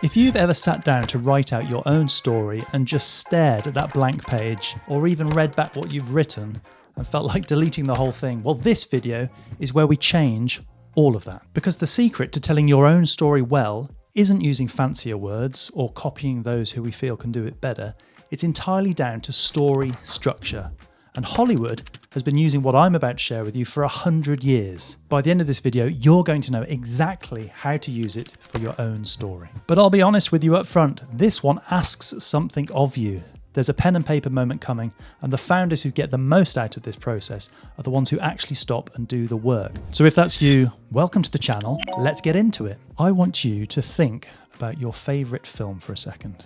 If you've ever sat down to write out your own story and just stared at that blank page, or even read back what you've written and felt like deleting the whole thing, well, this video is where we change all of that. Because the secret to telling your own story well isn't using fancier words or copying those who we feel can do it better. It's entirely down to story structure. And Hollywood has been using what I'm about to share with you for 100 years. By the end of this video, you're going to know exactly how to use it for your own story. But I'll be honest with you up front, this one asks something of you. There's a pen and paper moment coming, and the founders who get the most out of this process are the ones who actually stop and do the work. So if that's you, welcome to the channel. Let's get into it. I want you to think about your favorite film for a second.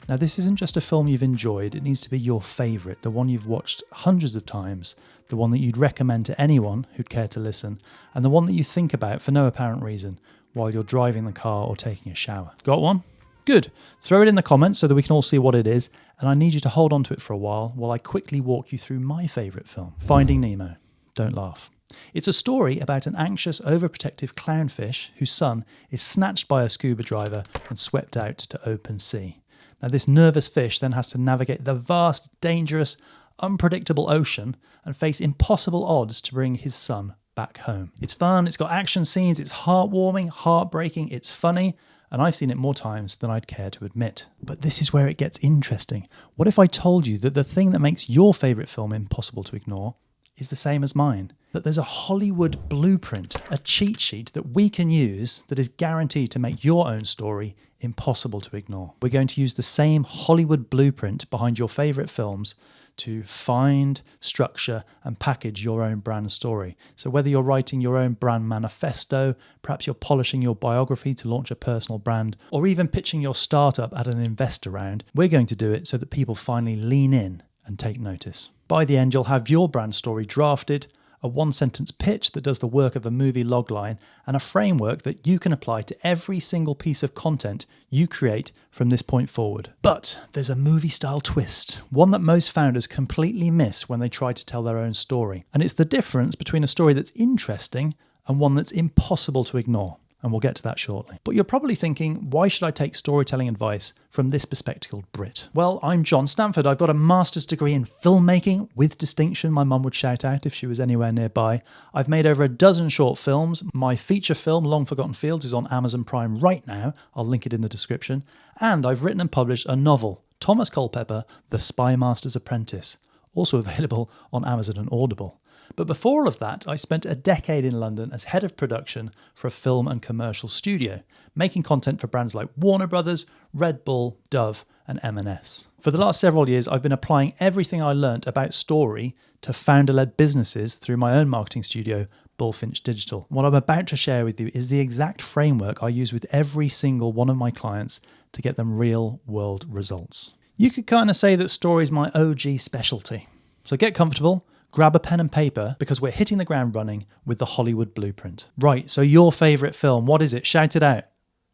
Now, this isn't just a film you've enjoyed, it needs to be your favourite, the one you've watched hundreds of times, the one that you'd recommend to anyone who'd care to listen, and the one that you think about for no apparent reason while you're driving the car or taking a shower. Got one? Good. Throw it in the comments so that we can all see what it is, and I need you to hold on to it for a while I quickly walk you through my favourite film, Finding Nemo. Don't laugh. It's a story about an anxious, overprotective clownfish whose son is snatched by a scuba diver and swept out to open sea. Now, this nervous fish then has to navigate the vast, dangerous, unpredictable ocean and face impossible odds to bring his son back home. It's fun, it's got action scenes, it's heartwarming, heartbreaking, it's funny, and I've seen it more times than I'd care to admit. But this is where it gets interesting. What if I told you that the thing that makes your favourite film impossible to ignore is the same as mine? That there's a Hollywood blueprint, a cheat sheet that we can use that is guaranteed to make your own story impossible to ignore. We're going to use the same Hollywood blueprint behind your favourite films to find, structure and package your own brand story. So whether you're writing your own brand manifesto, perhaps you're polishing your biography to launch a personal brand, or even pitching your startup at an investor round, we're going to do it so that people finally lean in and take notice. By the end, you'll have your brand story drafted, a one-sentence pitch that does the work of a movie logline, and a framework that you can apply to every single piece of content you create from this point forward. But there's a movie-style twist, one that most founders completely miss when they try to tell their own story. And it's the difference between a story that's interesting and one that's impossible to ignore. And we'll get to that shortly. But you're probably thinking, why should I take storytelling advice from this bespectacled Brit? Well, I'm John Stanford. I've got a master's degree in filmmaking with distinction, my mum would shout out if she was anywhere nearby. I've made over a dozen short films. My feature film, Long Forgotten Fields, is on Amazon Prime right now. I'll link it in the description. And I've written and published a novel, Thomas Culpeper, The Spy Master's Apprentice, also available on Amazon and Audible. But before all of that, I spent a decade in London as head of production for a film and commercial studio, making content for brands like Warner Brothers, Red Bull, Dove, and M&S. For the last several years, I've been applying everything I learnt about story to founder-led businesses through my own marketing studio, Bullfinch Digital. What I'm about to share with you is the exact framework I use with every single one of my clients to get them real-world results. You could kind of say that story is my OG specialty. So get comfortable. Grab a pen and paper because we're hitting the ground running with the Hollywood blueprint. Right, so your favourite film, what is it? Shout it out.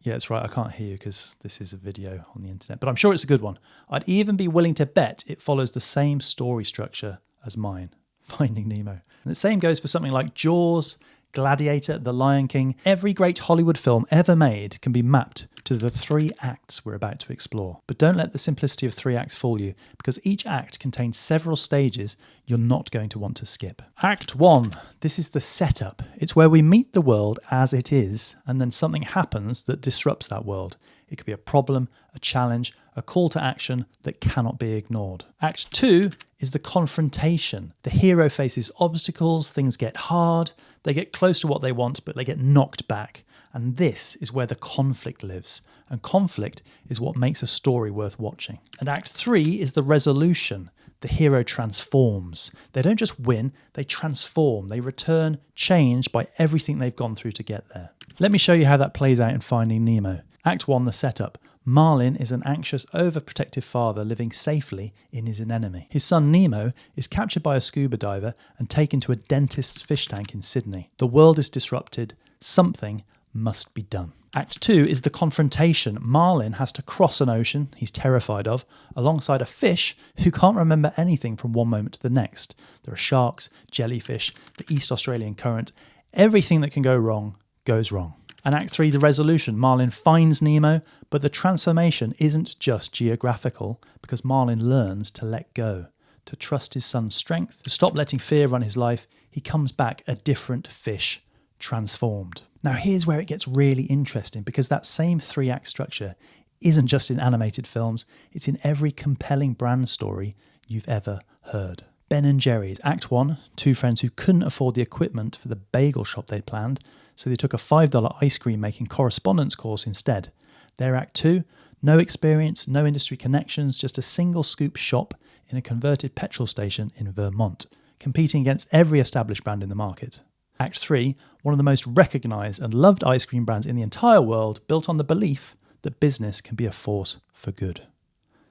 Yeah, it's right, I can't hear you because this is a video on the internet, but I'm sure it's a good one. I'd even be willing to bet it follows the same story structure as mine, Finding Nemo. And the same goes for something like Jaws, Gladiator, The Lion King. Every great Hollywood film ever made can be mapped to the 3 acts we're about to explore. But don't let the simplicity of 3 acts fool you, because each act contains several stages you're not going to want to skip. Act 1. This is the setup. It's where we meet the world as it is, and then something happens that disrupts that world. It could be a problem, a challenge, a call to action that cannot be ignored. Act 2 is the confrontation. The hero faces obstacles, things get hard, they get close to what they want, but they get knocked back. And this is where the conflict lives. And conflict is what makes a story worth watching. And Act 3 is the resolution. The hero transforms. They don't just win, they transform. They return changed by everything they've gone through to get there. Let me show you how that plays out in Finding Nemo. Act 1, the setup. Marlin is an anxious, overprotective father living safely in his anemone. His son Nemo is captured by a scuba diver and taken to a dentist's fish tank in Sydney. The world is disrupted. Something must be done. Act 2 is the confrontation. Marlin has to cross an ocean he's terrified of, alongside a fish who can't remember anything from one moment to the next. There are sharks, jellyfish, the East Australian current. Everything that can go wrong goes wrong. And Act 3, the resolution. Marlin finds Nemo, but the transformation isn't just geographical, because Marlin learns to let go, to trust his son's strength, to stop letting fear run his life. He comes back a different fish, transformed. Now here's where it gets really interesting, because that same 3-act structure isn't just in animated films, it's in every compelling brand story you've ever heard. Ben & Jerry's, Act 1, 2 friends who couldn't afford the equipment for the bagel shop they'd planned, so they took a $5 ice cream making correspondence course instead. Their Act 2, no experience, no industry connections, just a single scoop shop in a converted petrol station in Vermont, competing against every established brand in the market. Act 3, one of the most recognised and loved ice cream brands in the entire world, built on the belief that business can be a force for good.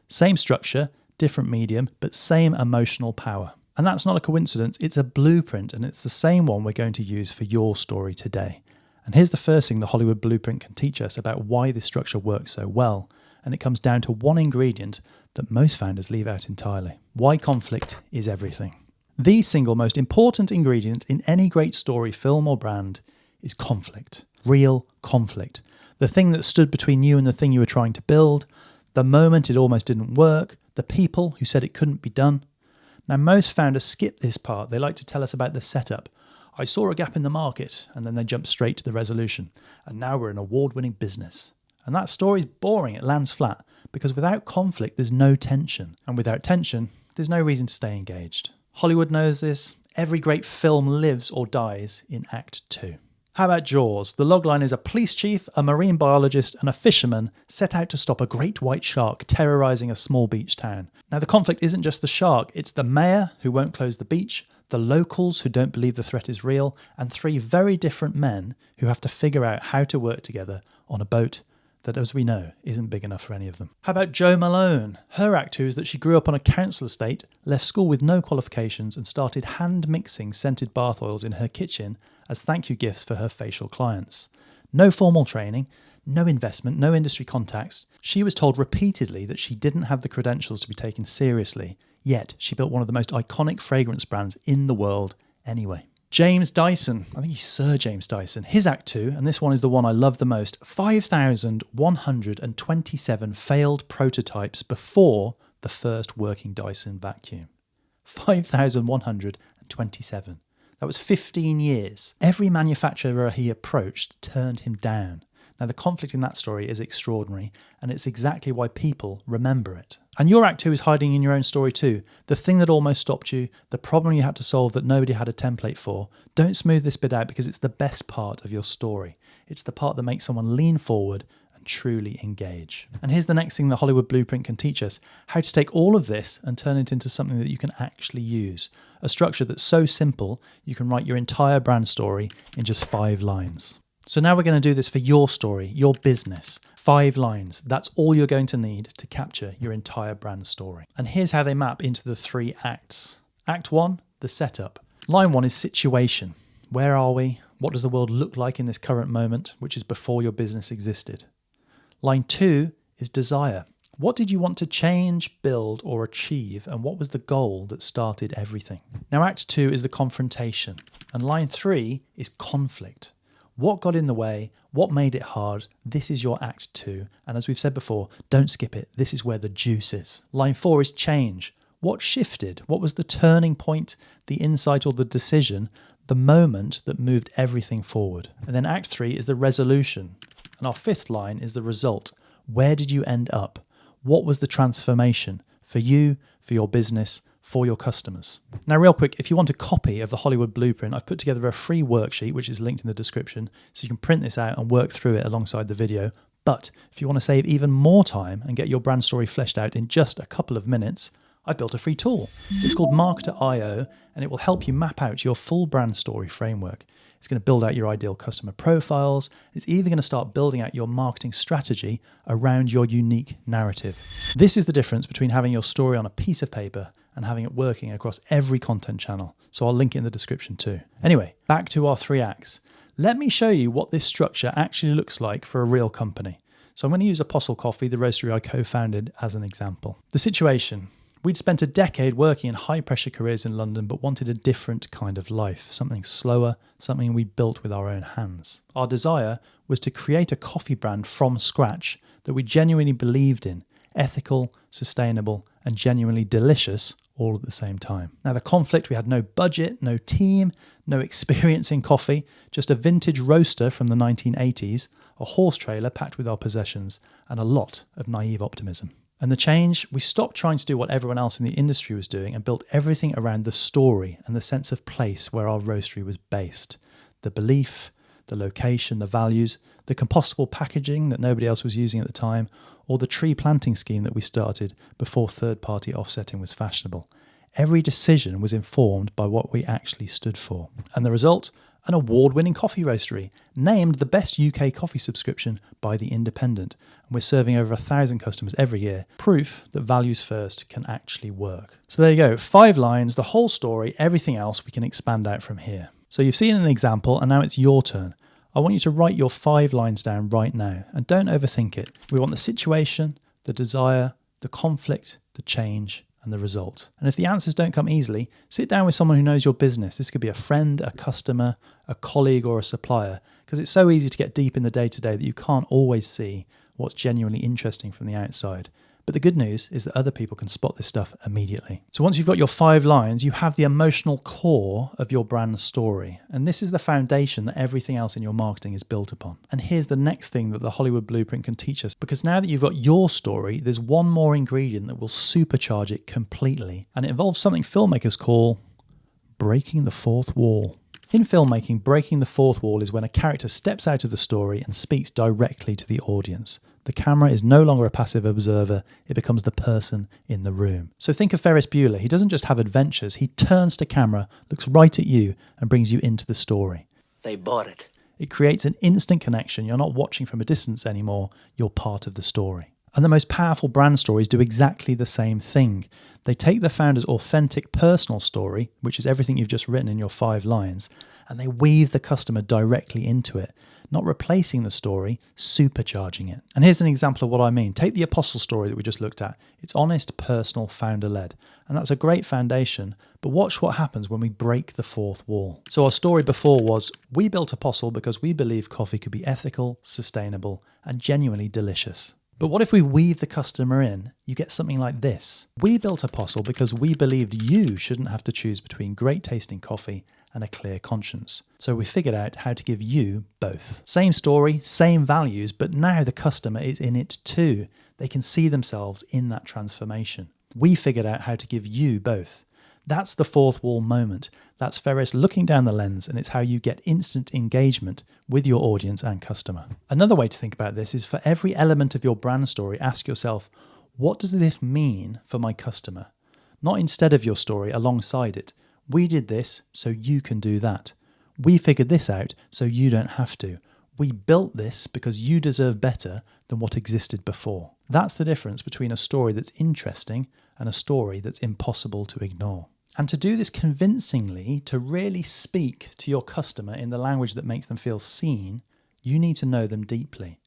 Same structure, different medium, but same emotional power. And that's not a coincidence, it's a blueprint, and it's the same one we're going to use for your story today. And here's the first thing the Hollywood blueprint can teach us about why this structure works so well. And it comes down to one ingredient that most founders leave out entirely. Why conflict is everything. The single most important ingredient in any great story, film or brand is conflict. Real conflict. The thing that stood between you and the thing you were trying to build, the moment it almost didn't work, the people who said it couldn't be done. Now most founders skip this part. They like to tell us about the setup. I saw a gap in the market, and then they jump straight to the resolution. And now we're an award-winning business. And that story's boring, it lands flat, because without conflict there's no tension. And without tension, there's no reason to stay engaged. Hollywood knows this. Every great film lives or dies in Act 2. How about Jaws? The logline is a police chief, a marine biologist, and a fisherman set out to stop a great white shark terrorising a small beach town. Now the conflict isn't just the shark, it's the mayor who won't close the beach, the locals who don't believe the threat is real, and 3 very different men who have to figure out how to work together on a boat that, as we know, isn't big enough for any of them. How about Jo Malone? Her Act 2 is that she grew up on a council estate, left school with no qualifications, and started hand mixing scented bath oils in her kitchen as thank you gifts for her facial clients. No formal training, no investment, no industry contacts. She was told repeatedly that she didn't have the credentials to be taken seriously, yet she built one of the most iconic fragrance brands in the world anyway. James Dyson, I think he's Sir James Dyson, his Act 2, and this one is the one I love the most, 5,127 failed prototypes before the first working Dyson vacuum. 5,127. That was 15 years. Every manufacturer he approached turned him down. Now the conflict in that story is extraordinary, and it's exactly why people remember it. And your Act 2 is hiding in your own story too. The thing that almost stopped you, the problem you had to solve that nobody had a template for. Don't smooth this bit out, because it's the best part of your story. It's the part that makes someone lean forward and truly engage. And here's the next thing the Hollywood blueprint can teach us: how to take all of this and turn it into something that you can actually use. A structure that's so simple, you can write your entire brand story in just 5 lines. So now we're going to do this for your story, your business. 5 lines. That's all you're going to need to capture your entire brand story. And here's how they map into the 3 acts. Act 1, the setup. Line 1 is situation. Where are we? What does the world look like in this current moment, which is before your business existed? Line 2 is desire. What did you want to change, build, or achieve, and what was the goal that started everything? Now Act 2 is the confrontation, and line 3 is conflict. What got in the way? What made it hard? This is your Act 2. And as we've said before, don't skip it. This is where the juice is. Line 4 is change. What shifted? What was the turning point, the insight or the decision, the moment that moved everything forward? And then Act 3 is the resolution. And our 5th line is the result. Where did you end up? What was the transformation for you, for your business, for your customers? Now, real quick, if you want a copy of the Hollywood Blueprint, I've put together a free worksheet, which is linked in the description, so you can print this out and work through it alongside the video. But if you want to save even more time and get your brand story fleshed out in just a couple of minutes, I've built a free tool. It's called Marketer.io, and it will help you map out your full brand story framework. It's going to build out your ideal customer profiles. It's even going to start building out your marketing strategy around your unique narrative. This is the difference between having your story on a piece of paper and having it working across every content channel. So I'll link it in the description too. Anyway, back to our 3 acts. Let me show you what this structure actually looks like for a real company. So I'm going to use Apostle Coffee, the roastery I co-founded, as an example. The situation. We'd spent a decade working in high-pressure careers in London, but wanted a different kind of life, something slower, something we built with our own hands. Our desire was to create a coffee brand from scratch that we genuinely believed in, ethical, sustainable, and genuinely delicious all at the same time. Now, the conflict, we had no budget, no team, no experience in coffee, just a vintage roaster from the 1980s, a horse trailer packed with our possessions, and a lot of naive optimism. And the change, we stopped trying to do what everyone else in the industry was doing and built everything around the story and the sense of place where our roastery was based. The belief, the location, the values, the compostable packaging that nobody else was using at the time, or the tree planting scheme that we started before third-party offsetting was fashionable. Every decision was informed by what we actually stood for. And the result? An award-winning coffee roastery, named the best UK coffee subscription by The Independent. And we're serving over 1,000 customers every year. Proof that values first can actually work. So there you go, 5 lines, the whole story, everything else we can expand out from here. So you've seen an example and now it's your turn. I want you to write your 5 lines down right now and don't overthink it. We want the situation, the desire, the conflict, the change, and the result. And if the answers don't come easily, sit down with someone who knows your business. This could be a friend, a customer, a colleague, or a supplier, because it's so easy to get deep in the day-to-day that you can't always see what's genuinely interesting from the outside. But the good news is that other people can spot this stuff immediately. So once you've got your 5 lines, you have the emotional core of your brand story. And this is the foundation that everything else in your marketing is built upon. And here's the next thing that the Hollywood Blueprint can teach us. Because now that you've got your story, there's one more ingredient that will supercharge it completely. And it involves something filmmakers call breaking the fourth wall. In filmmaking, breaking the fourth wall is when a character steps out of the story and speaks directly to the audience. The camera is no longer a passive observer, it becomes the person in the room. So think of Ferris Bueller. He doesn't just have adventures, he turns to camera, looks right at you, and brings you into the story. They bought it. It creates an instant connection. You're not watching from a distance anymore, you're part of the story. And the most powerful brand stories do exactly the same thing. They take the founder's authentic personal story, which is everything you've just written in your 5 lines, and they weave the customer directly into it, not replacing the story, supercharging it. And here's an example of what I mean. Take the Apostle story that we just looked at. It's honest, personal, founder-led. And that's a great foundation, but watch what happens when we break the fourth wall. So our story before was, we built Apostle because we believed coffee could be ethical, sustainable, and genuinely delicious. But what if we weave the customer in? You get something like this. We built Apostle because we believed you shouldn't have to choose between great tasting coffee and a clear conscience. So we figured out how to give you both. Same story, same values, but now the customer is in it too. They can see themselves in that transformation. We figured out how to give you both. That's the fourth wall moment. That's Ferris looking down the lens, and it's how you get instant engagement with your audience and customer. Another way to think about this is for every element of your brand story, ask yourself, what does this mean for my customer? Not instead of your story, alongside it. We did this, so you can do that. We figured this out, so you don't have to. We built this because you deserve better than what existed before. That's the difference between a story that's interesting and a story that's impossible to ignore. And to do this convincingly, to really speak to your customer in the language that makes them feel seen, you need to know them deeply.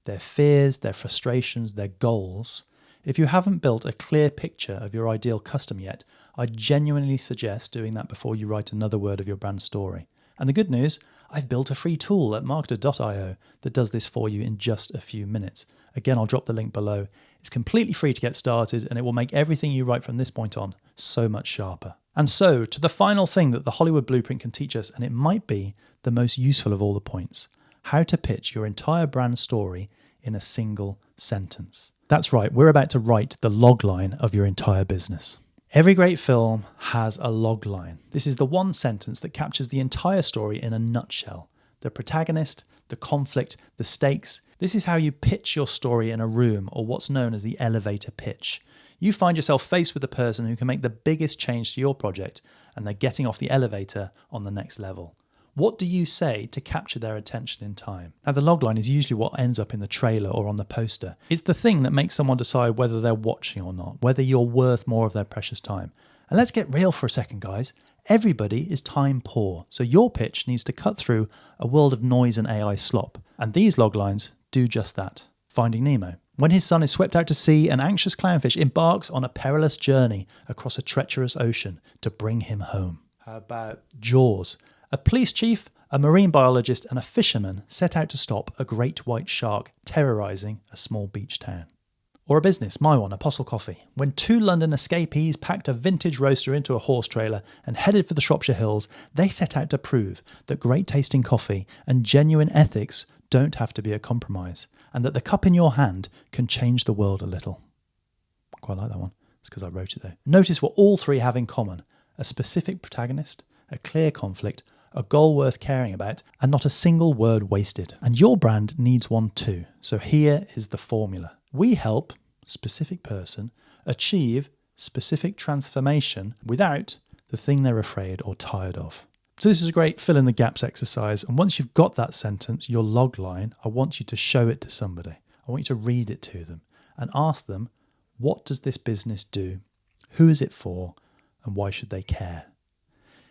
Their fears, their frustrations, their goals. If you haven't built a clear picture of your ideal customer yet, I genuinely suggest doing that before you write another word of your brand story. And the good news, I've built a free tool at marketer.io that does this for you in just a few minutes. Again, I'll drop the link below. It's completely free to get started, and it will make everything you write from this point on so much sharper. And so, to the final thing that the Hollywood Blueprint can teach us, and it might be the most useful of all the points, how to pitch your entire brand story in a single sentence. That's right, we're about to write the logline of your entire business. Every great film has a logline. This is the one sentence that captures the entire story in a nutshell. The protagonist, the conflict, the stakes. This is how you pitch your story in a room, or what's known as the elevator pitch. You find yourself faced with the person who can make the biggest change to your project, and they're getting off the elevator on the next level. What do you say to capture their attention in time? Now, the logline is usually what ends up in the trailer or on the poster. It's the thing that makes someone decide whether they're watching or not, whether you're worth more of their precious time. And let's get real for a second, guys. Everybody is time poor, so your pitch needs to cut through a world of noise and AI slop. And these loglines do just that. Finding Nemo. When his son is swept out to sea, an anxious clownfish embarks on a perilous journey across a treacherous ocean to bring him home. How about Jaws? A police chief, a marine biologist, and a fisherman set out to stop a great white shark terrorising a small beach town. Or a business, my one, Apostle Coffee. When two London escapees packed a vintage roaster into a horse trailer and headed for the Shropshire Hills, they set out to prove that great tasting coffee and genuine ethics don't have to be a compromise, and that the cup in your hand can change the world a little. Quite like that one. It's because I wrote it though. Notice what all three have in common: a specific protagonist, a clear conflict, a goal worth caring about, and not a single word wasted. And your brand needs one too. So here is the formula. We help specific person achieve specific transformation without the thing they're afraid or tired of. So this is a great fill in the gaps exercise. And once you've got that sentence, your log line, I want you to show it to somebody. I want you to read it to them and ask them, what does this business do? Who is it for? And why should they care?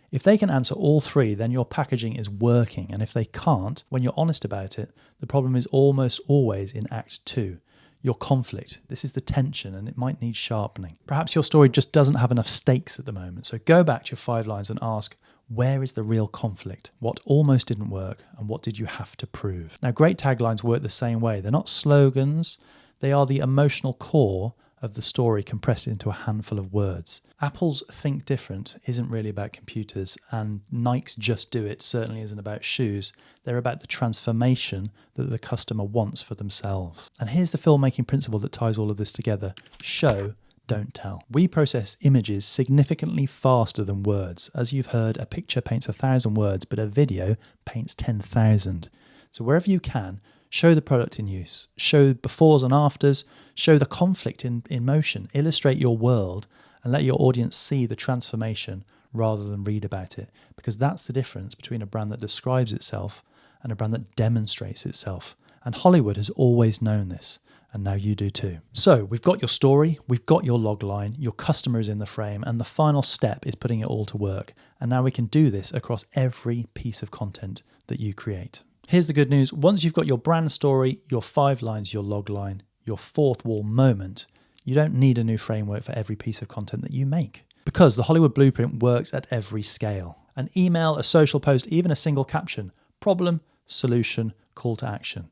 If they can answer all three, then your packaging is working. And if they can't, when you're honest about it, the problem is almost always in Act 2. Your conflict. This is the tension, and it might need sharpening. Perhaps your story just doesn't have enough stakes at the moment. So go back to your 5 lines and ask, where is the real conflict? What almost didn't work, and what did you have to prove? Now, great taglines work the same way. They're not slogans. They are the emotional core of the story compressed into a handful of words. Apple's Think Different isn't really about computers, and Nike's Just Do It certainly isn't about shoes. They're about the transformation that the customer wants for themselves. And here's the filmmaking principle that ties all of this together. Show, don't tell. We process images significantly faster than words. As you've heard, a picture paints 1,000 words, but a video paints 10,000. So wherever you can, show the product in use, show befores and afters, show the conflict in motion, illustrate your world, and let your audience see the transformation rather than read about it. Because that's the difference between a brand that describes itself and a brand that demonstrates itself. And Hollywood has always known this, and now you do too. So we've got your story, we've got your log line, your customer is in the frame, and the final step is putting it all to work. And now we can do this across every piece of content that you create. Here's the good news. Once you've got your brand story, your 5 lines, your log line, your fourth wall moment, you don't need a new framework for every piece of content that you make. Because the Hollywood blueprint works at every scale. An email, a social post, even a single caption. Problem, solution, call to action.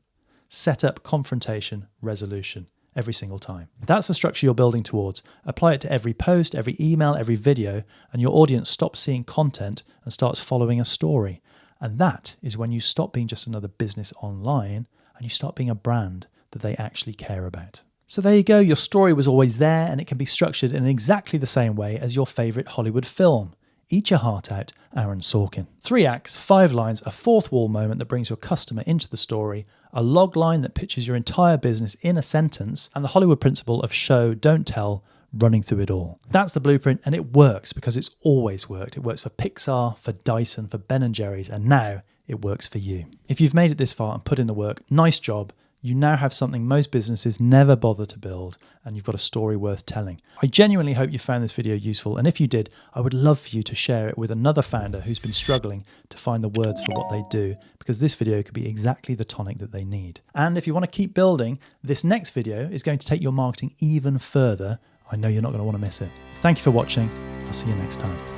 Setup, confrontation, resolution. Every single time. That's the structure you're building towards. Apply it to every post, every email, every video, and your audience stops seeing content and starts following a story. And that is when you stop being just another business online and you start being a brand that they actually care about. So there you go, your story was always there, and it can be structured in exactly the same way as your favourite Hollywood film. Eat your heart out, Aaron Sorkin. 3 acts, 5 lines, a fourth wall moment that brings your customer into the story, a log line that pitches your entire business in a sentence, and the Hollywood principle of show, don't tell, running through it all. That's the blueprint, and it works because it's always worked. It works for Pixar, for Dyson, for Ben & Jerry's, and now it works for you. If you've made it this far and put in the work, nice job. You now have something most businesses never bother to build, and you've got a story worth telling. I genuinely hope you found this video useful, and if you did, I would love for you to share it with another founder who's been struggling to find the words for what they do, because this video could be exactly the tonic that they need. And if you want to keep building, this next video is going to take your marketing even further. I know you're not going to want to miss it. Thank you for watching. I'll see you next time.